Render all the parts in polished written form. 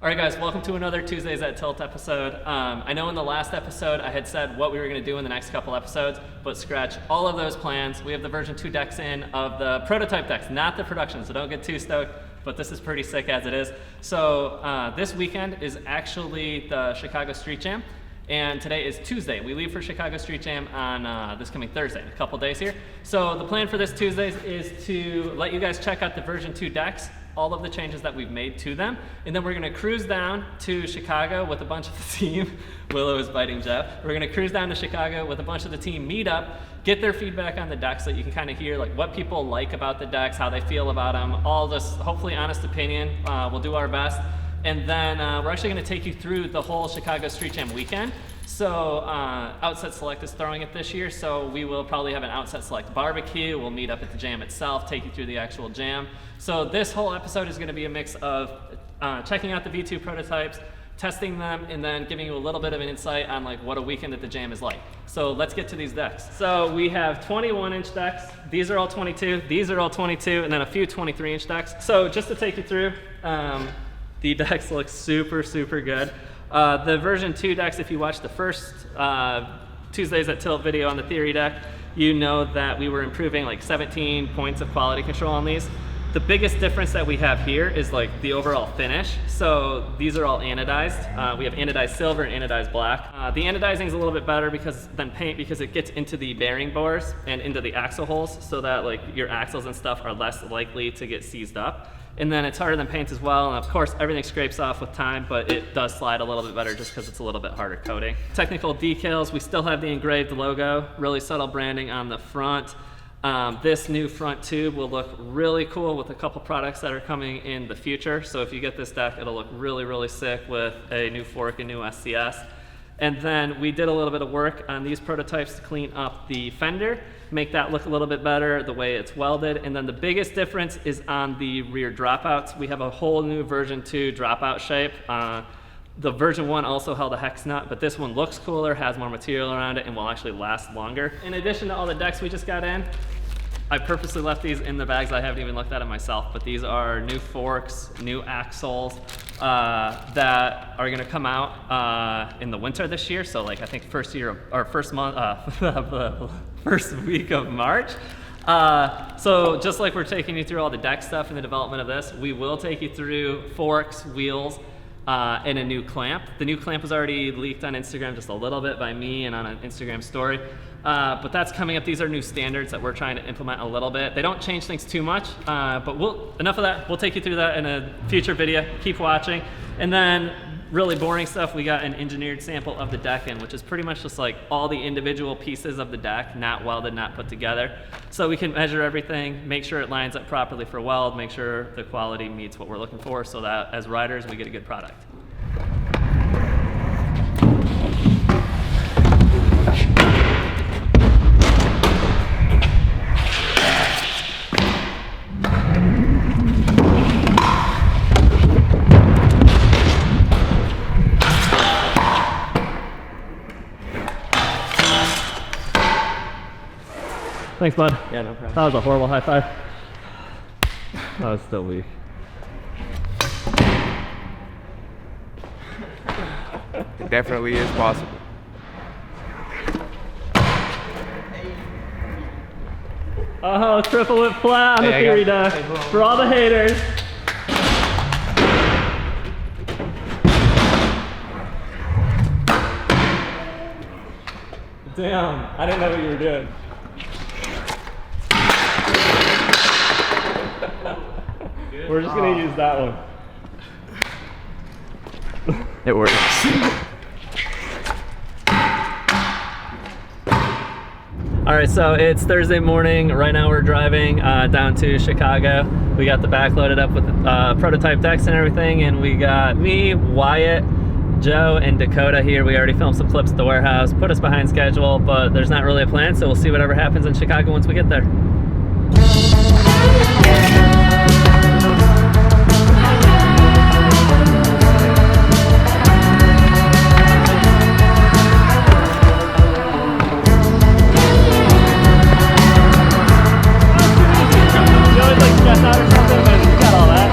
All right, guys, welcome to another Tuesdays at Tilt episode. I know in the last episode I had said what we were going to do in the next couple episodes, but scratch all of those plans. We have the version 2 decks in of the prototype decks, not the production, so don't get too stoked, but this is pretty sick as it is. So this weekend is actually the Chicago Street Jam, and today is Tuesday. We leave for Chicago Street Jam on this coming Thursday, in a couple days here. So the plan for this Tuesdays is to let you guys check out the version 2 decks, all of the changes that we've made to them, and then we're gonna cruise down to Chicago with a bunch of the team. Willow is biting Jeff. We're gonna cruise down to Chicago with a bunch of the team, meet up, get their feedback on the decks so you can kind of hear like what people like about the decks, how they feel about them, all this hopefully honest opinion. We'll do our best. And then we're actually gonna take you through the whole Chicago Street Jam weekend. So Outset Select is throwing it this year, so we will probably have an Outset Select barbecue. We'll meet up at the jam itself, take you through the actual jam. So this whole episode is going to be a mix of checking out the V2 prototypes, testing them, and then giving you a little bit of an insight on like what a weekend at the jam is like. So let's get to these decks. So we have 21-inch decks. These are all 22. These are all 22, and then a few 23-inch decks. So just to take you through, the decks look super, super good. The version 2 decks, if you watch the first Tuesdays at Tilt video on the theory deck, you know that we were improving like 17 points of quality control on these. The biggest difference that we have here is like the overall finish. So these are all anodized. We have anodized silver and anodized black. The anodizing is a little bit better than paint because it gets into the bearing bores and into the axle holes so that like your axles and stuff are less likely to get seized up. And then it's harder than paint as well, and of course everything scrapes off with time, but it does slide a little bit better just because it's a little bit harder coating. Technical decals, we still have the engraved logo, really subtle branding on the front. This new front tube will look really cool with a couple products that are coming in the future. So if you get this deck, it'll look really, really sick with a new fork and new SCS. And then we did a little bit of work on these prototypes to clean up the fender, make that look a little bit better, the way it's welded. And then the biggest difference is on the rear dropouts. We have a whole new version 2 dropout shape. The version 1 also held a hex nut, but this one looks cooler, has more material around it, and will actually last longer. In addition to all the decks we just got in, I purposely left these in the bags. I haven't even looked at it myself, but these are new forks, new axles that are gonna come out in the winter this year. So like I think first week of March. So just like we're taking you through all the deck stuff and the development of this, we will take you through forks, wheels, and a new clamp. The new clamp was already leaked on Instagram just a little bit by me and on an Instagram story. But that's coming up. These are new standards that we're trying to implement a little bit. They don't change things too much, but enough of that. We'll take you through that in a future video. Keep watching. And then really boring stuff, we got an engineered sample of the deck in, which is pretty much just like all the individual pieces of the deck, not welded, not put together. So we can measure everything, make sure it lines up properly for weld, make sure the quality meets what we're looking for so that as riders, we get a good product. Thanks, bud. Yeah, no problem. That was a horrible high five. That was still weak. It definitely is possible. Oh, triple whip flat on the theory deck. For all the haters. Damn, I didn't know what you were doing. We're just gonna use that one. It works. All right, so it's Thursday morning. Right now we're driving down to Chicago. We got the back loaded up with prototype decks and everything, and we got me, Wyatt, Joe, and Dakota here. We already filmed some clips at the warehouse, put us behind schedule, but there's not really a plan, so we'll see whatever happens in Chicago once we get there. You always like stress out or something, but you got all that.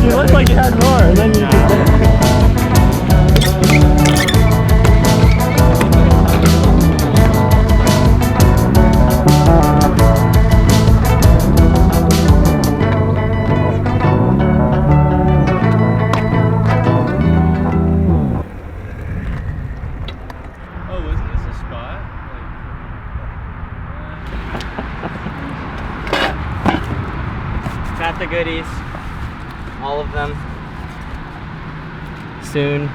You looked like you had more, and then you Got the goodies, all of them. Soon.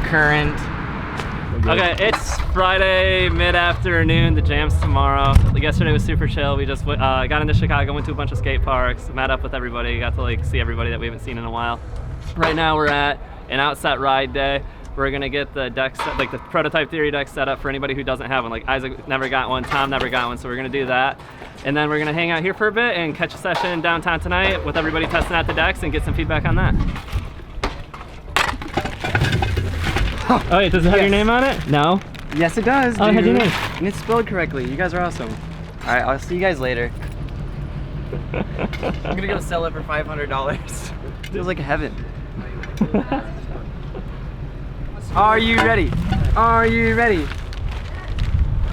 Current. Okay, it's Friday mid-afternoon. The jam's tomorrow. Yesterday was super chill. We just got into Chicago, went to a bunch of skate parks, met up with everybody, got to like see everybody that we haven't seen in a while. Right now we're at an outset ride day. We're gonna get the deck set, like the prototype theory deck set up for anybody who doesn't have one. Like Isaac never got one, Tom never got one, so we're gonna do that. And then we're gonna hang out here for a bit and catch a session downtown tonight with everybody testing out the decks and get some feedback on that. Oh wait, does it have your name on it? No? Yes, it does, dude. Oh, it had your name. And it's spelled correctly. You guys are awesome. All right, I'll see you guys later. I'm gonna go sell it for $500. Feels like heaven. Are you ready? Are you ready?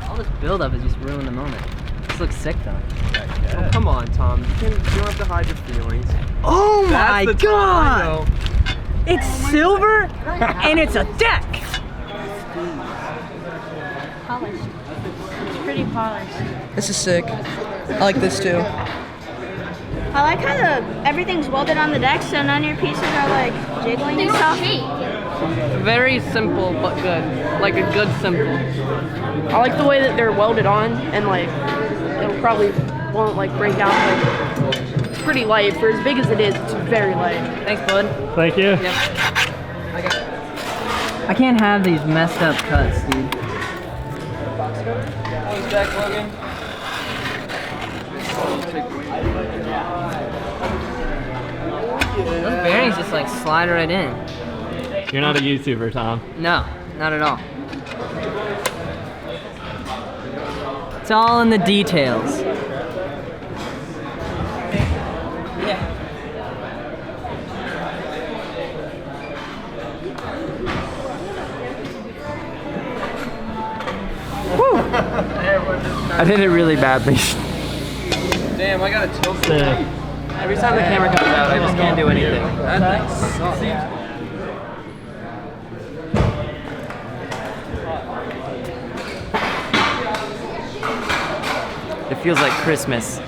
All this buildup is just ruining the moment. This looks sick though. Oh, come on, Tom. You don't have to hide your feelings. Oh my That's the god! It's silver and it's a deck! Polished. It's pretty polished. This is sick. I like this too. I like how everything's welded on the deck, so none of your pieces are like jiggling and stuff. Very simple but good, like a good simple. I like the way that they're welded on, and like it'll probably won't like break down. Like it's pretty light for as big as it is. It's very light. Thanks, bud. Thank you. Yep. I can't have these messed up cuts, dude. Thanks, back, Logan. Those bearings just like slide right in. You're not a YouTuber, Tom. No, not at all. It's all in the details. I did it really badly. Damn, I got a tilt. Every time the camera comes out, I just can't do anything. That thing sucks. It feels like Christmas.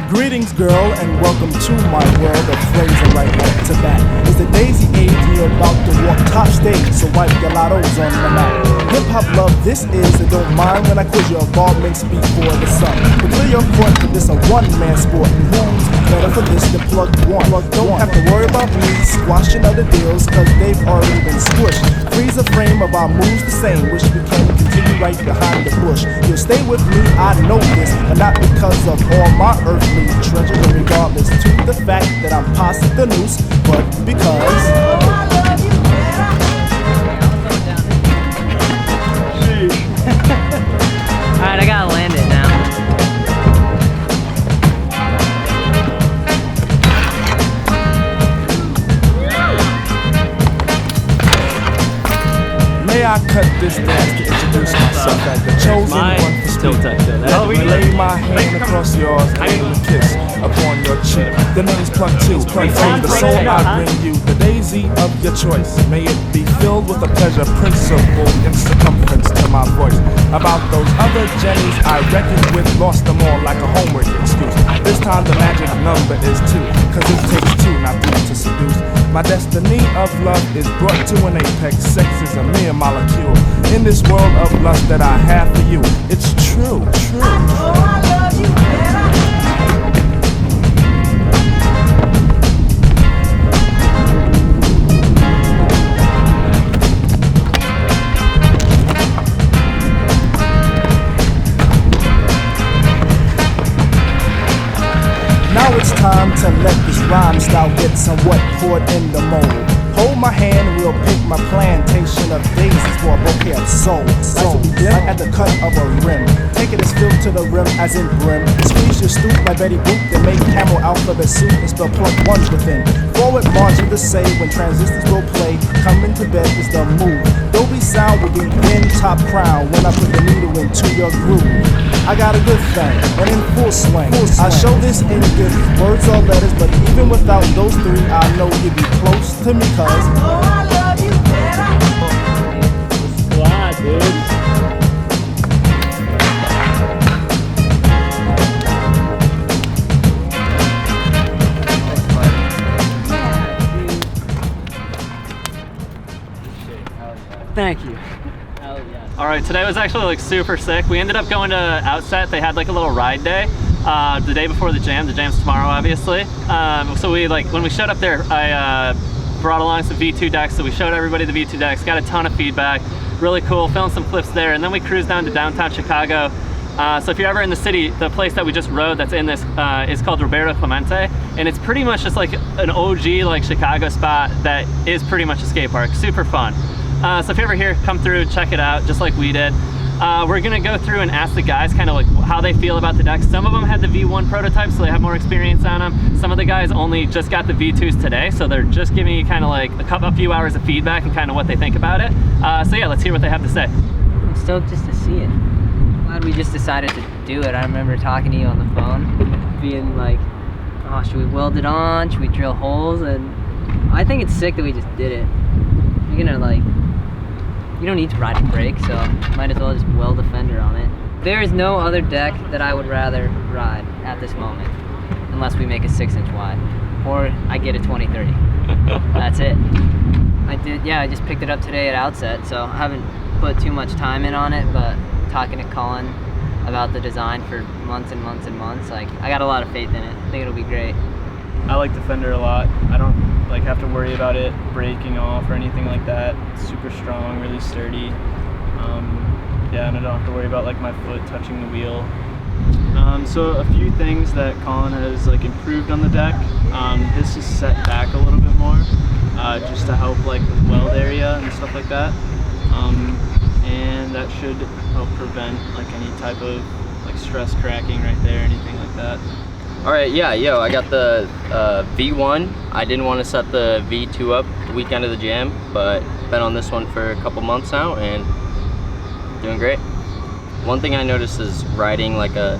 Greetings, girl, and welcome to my world of phrasing right back to back. It's the daisy age, and you're about to walk top stage, so wipe your lottos on the map. Hip-hop love this is, and don't mind when I quiz your involvements before the sun. But clear your court for this a one-man sport, and who's better for this than plug one? Don't have to worry about me squashing other deals, cause they've already been squished. Freeze a frame of our moves the same, wish we can continue right behind the bush. You'll stay with me, I know this, but not because of all my earthly treasures, and regardless to the fact that I'm past the noose, but because Alright, I gotta land it now. may I cut this dance to introduce myself as the chosen one for speaking. Let me lay my hand across yours and aim a kiss upon your cheek. The name's Plug 2, from the soul I bring you the daisy of your choice. May it be filled with a pleasure principle in circumference to my voice. About those other Jennies I reckoned with, lost them all like a homework excuse. This time the magic number is 2, cause it takes 2, not 3 to seduce. My destiny of love is brought to an apex. Sex is a mere molecule in this world of lust that I have for you. It's true, true. I love you, Now it's time to let this rhyme style get somewhat poured in the mold. Hold my hand, we'll pick my plantation of daisies for a bouquet of souls. So begin at the cut of a rim. Take it as filled to the rim as in brim. Squeeze your stoop like Betty Boop, then make camel alphabet soup and spell plug ones within. Forward margin to say when transistors will play. Coming to bed is the move. Dolby sound will be in top crown when I put the needle into your groove. I got a good thing, and in full swing. I show this in good words or letters, but even without those three, I know you'd be close to me, cuz. Squad, dude. Thank you. All right, today was actually like super sick. We ended up going to Outset. They had like a little ride day the day before the jam. The jam's tomorrow, obviously. So we like when we showed up there, I brought along some V2 decks. So we showed everybody the V2 decks. Got a ton of feedback. Really cool. Filmed some clips there, and then we cruised down to downtown Chicago. So if you're ever in the city, the place that we just rode that's in this is called Roberto Clemente, and it's pretty much just like an OG like Chicago spot that is pretty much a skate park. Super fun. So if you're ever here, come through, check it out, just like we did. We're gonna go through and ask the guys kind of like how they feel about the decks. Some of them had the V1 prototypes, so they have more experience on them. Some of the guys only just got the V2s today, so they're just giving you kind of like a few hours of feedback and kind of what they think about it. So yeah, let's hear what they have to say. I'm stoked just to see it. Glad we just decided to do it. I remember talking to you on the phone, being like, oh, should we weld it on? Should we drill holes? And I think it's sick that we just did it. You're gonna like, you don't need to ride a brake, so might as well just weld a fender on it. There is no other deck that I would rather ride at this moment, unless we make a 6-inch wide, or I get a 2030. That's it. I just picked it up today at Outset, so I haven't put too much time in on it, but talking to Collin about the design for months and months and months, like I got a lot of faith in it. I think it'll be great. I like the fender a lot. I don't like have to worry about it breaking off or anything like that. It's super strong, really sturdy. Yeah, and I don't have to worry about like my foot touching the wheel. So a few things that Collin has like improved on the deck. This is set back a little bit more, just to help like with weld area and stuff like that. And that should help prevent like any type of like stress cracking right there, anything like that. Alright, yeah, I got the V1. I didn't want to set the V2 up the weekend of the jam, but been on this one for a couple months now and doing great. One thing I noticed is riding like a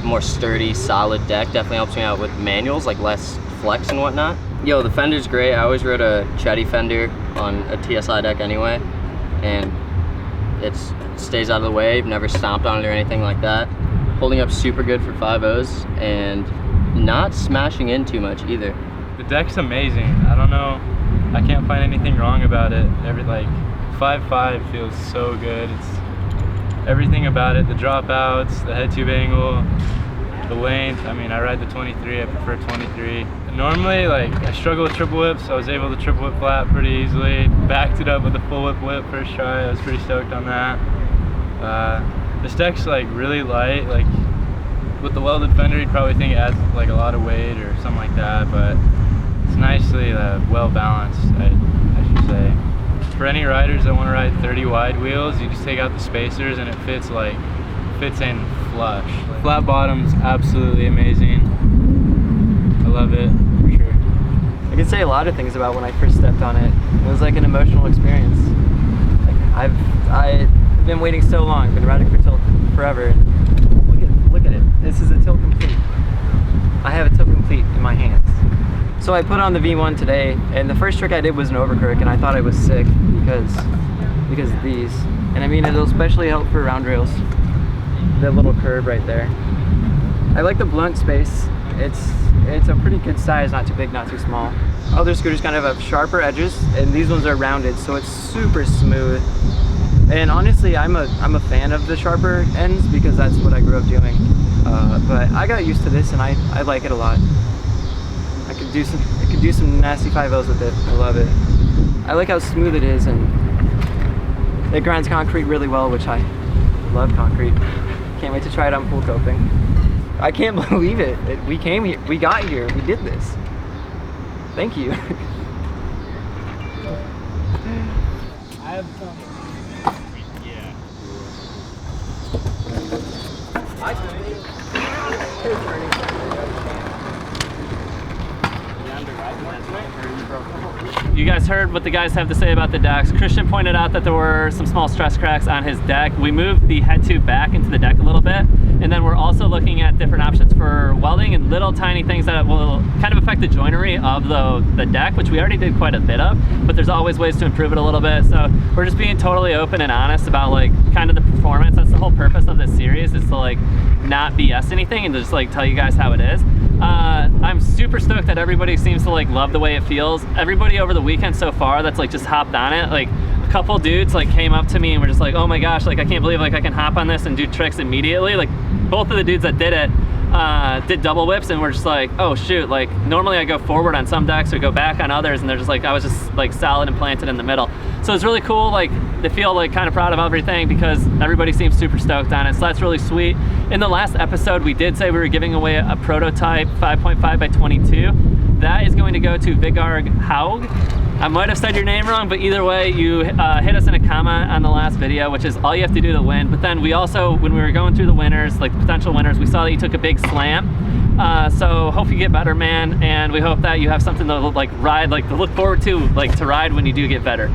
more sturdy, solid deck definitely helps me out with manuals, like less flex and whatnot. The fender's great. I always rode a Chetty fender on a TSI deck anyway, and it stays out of the way, never stomped on it or anything like that. Holding up super good for 5.0s and not smashing in too much either. The deck's amazing. I don't know, I can't find anything wrong about it. Like 5.5 feels so good. It's everything about it, the dropouts, the head tube angle, the length. I mean, I ride the 23, I prefer 23. Normally, like, I struggle with triple whips. I was able to triple whip flat pretty easily. Backed it up with a full whip first try. I was pretty stoked on that. This deck's like really light. Like with the welded fender, you'd probably think it adds like a lot of weight or something like that, but it's nicely well balanced, I should say. For any riders that want to ride 30 wide wheels, you just take out the spacers and it fits in flush. Flat bottom's absolutely amazing. I love it for sure. I can say a lot of things about when I first stepped on it. It was like an emotional experience. Like I've been waiting so long, been riding for tilt forever. Look at it. This is a tilt complete. I have a tilt complete in my hands. So I put on the V1 today, and the first trick I did was an overcrook, and I thought it was sick because of these. And I mean, it'll especially help for round rails. That little curve right there. I like the blunt space. It's a pretty good size, not too big, not too small. Other scooters kind of have sharper edges, and these ones are rounded, so it's super smooth. And honestly, I'm a fan of the sharper ends because that's what I grew up doing. But I got used to this, and I like it a lot. I could do some nasty 5.0s with it. I love it. I like how smooth it is, and it grinds concrete really well, which I love concrete. Can't wait to try it on pool coping. I can't believe it. We came here, we got here, we did this. Thank you. I have some. Yeah. You guys heard what the guys have to say about the decks. Christian pointed out that there were some small stress cracks on his deck. We moved the head tube back into the deck a little bit, and then we're also looking at different options for welding and little tiny things that will kind of affect the joinery of the deck, which we already did quite a bit of, but there's always ways to improve it a little bit. So we're just being totally open and honest about like kind of the performance. That's the whole purpose of this series, is to like not BS anything and just like tell you guys how it is. I'm super stoked that everybody seems to like love the way it feels. Everybody over the weekend so far that's like just hopped on it, like a couple dudes like came up to me and were just like, oh my gosh, like I can't believe like I can hop on this and do tricks immediately. Like both of the dudes that did it did double whips and we're just like, oh shoot, like normally I go forward on some decks or go back on others, and they're just like, I was just like solid and planted in the middle. So it's really cool, like they feel like kind of proud of everything because everybody seems super stoked on it, so that's really sweet. In the last episode we did say we were giving away a prototype 5.5 by 22. That is going to go to Vigarg Haug. I might have said your name wrong, but either way, you hit us in a comment on the last video, which is all you have to do to win. But then we also, when we were going through the winners, like the potential winners, we saw that you took a big slam. So hope you get better, man, and we hope that you have something to like ride, like to look forward to, like to ride when you do get better.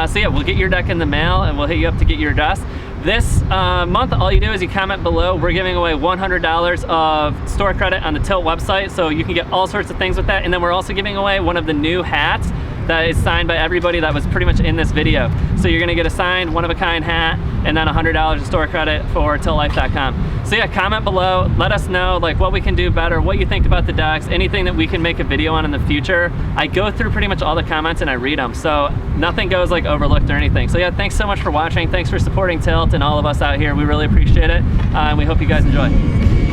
So yeah, we'll get your deck in the mail and we'll hit you up to get your dust. This month, all you do is you comment below. We're giving away $100 of store credit on the Tilt website, so you can get all sorts of things with that. And then we're also giving away one of the new hats that is signed by everybody that was pretty much in this video. So you're gonna get a signed one-of-a-kind hat and then $100 of store credit for tiltlife.com. So yeah, comment below, let us know like what we can do better, what you think about the decks, anything that we can make a video on in the future. I go through pretty much all the comments and I read them, so nothing goes like overlooked or anything. So yeah, thanks so much for watching. Thanks for supporting Tilt and all of us out here. We really appreciate it, and we hope you guys enjoy.